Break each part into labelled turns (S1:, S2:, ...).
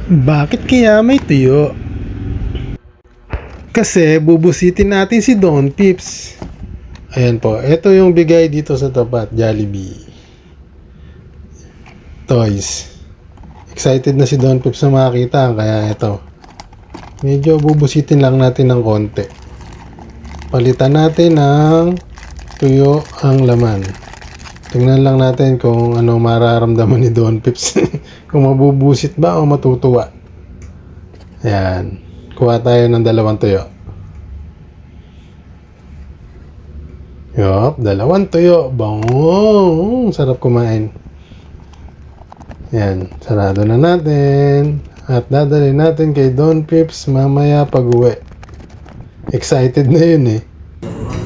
S1: Bakit kaya may tuyo? Kasi bubusitin natin si Don Pips. Ayan po, ito yung bigay dito sa tapat, Jollibee Toys. Excited na si Don Pips na makakita, kaya ito. Medyo bubusitin lang natin ng konti. Palitan natin ng tuyo ang laman. Tingnan lang natin kung ano mararamdaman ni Don Pips. Kung mabubusit ba o matutuwa. Ayan. Kuha tayo ng 2 tuyo. Yup, 2 tuyo. Bango. Sarap kumain. Ayan. Sarado na natin. At dadalhin natin kay Don Pips mamaya pag uwi. Excited na yun eh.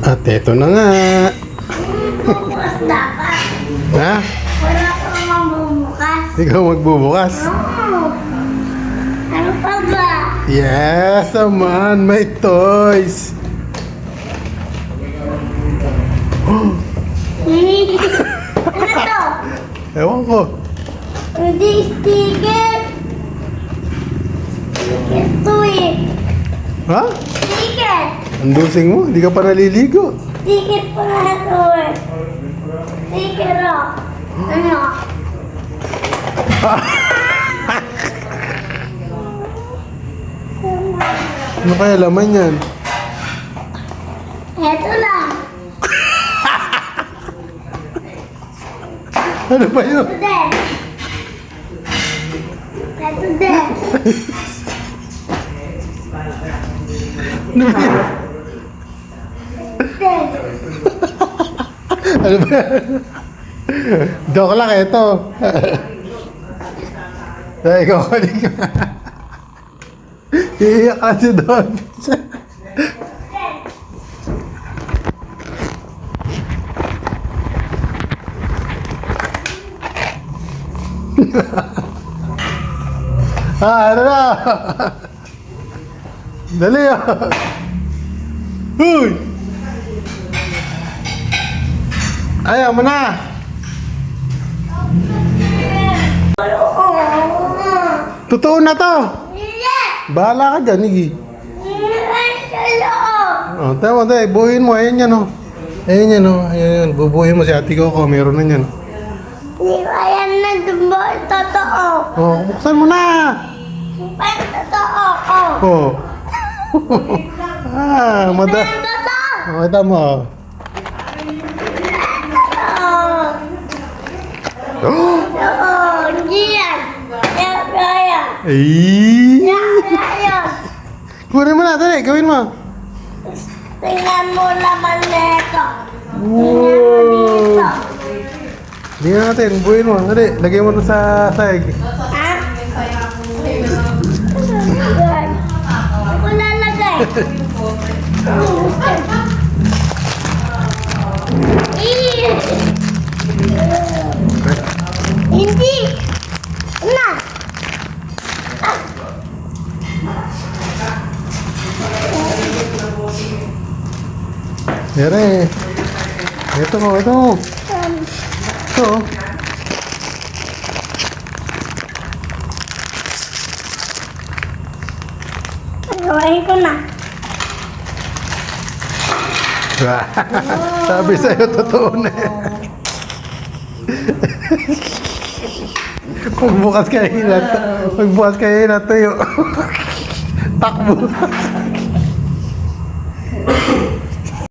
S1: At eto na nga.
S2: Bukas dapat.
S1: Ha?
S2: Wala kang mambubukas.
S1: Ikaw magbubukas?
S2: Oo. Ano pa ba?
S1: Yes, naman. May toys.
S2: Ano to?
S1: Ewan ko.
S2: Hindi sticker. Sticker to eh.
S1: Ha?
S2: Sticker.
S1: Ang dusing mo. Hindi ka pa naliligo.
S2: Sticker pa nga to eh. Sticker oh. Ano?
S1: Ano kaya laman yan?
S2: Eto lang.
S1: Ano ba yun?
S2: Ito din. Ito din.
S1: Ano ba yun?
S2: Din.
S1: Ano ba yan? Joke lang ito. Dahil ikaw kunin ka. Iiyak ka si Don Pips. Ano na? Dali ah. Uy! Ayaw mo na. Totoo na to. Bahala ka dyan, Iggy. Oh, tama, tayo. Buuin mo. Ayan yan, oh. Ayan yan, oh. Ayan yan. Bubuhin mo si ate Coco. Meron na yan.
S2: Hindi ba yan na dumbo? Totoo.
S1: Oh, buksan mo na.
S2: Parang totoo ko.
S1: Oh. Mada.
S2: Totoo.
S1: Oh, ito mo.
S2: Totoo.
S1: Oh.
S2: Oo, hindi yan. Yan.
S1: Ay.
S2: Yan.
S1: Kunin mo na, dali. Gawin mo.
S2: Tingnan mo laman nito.
S1: Wow. Tingnan natin. Buuin mo. Dali. Lagay mo ito sa sahig.
S2: Ha? Yan. Ako lalagay. Hindi. Na.
S1: Yere. Ito mo, ito mo. Ito.
S2: Gawain ko na.
S1: Sabi sa'yo, totoo na yan. Pagbukas kayo na tuyo. Takbo.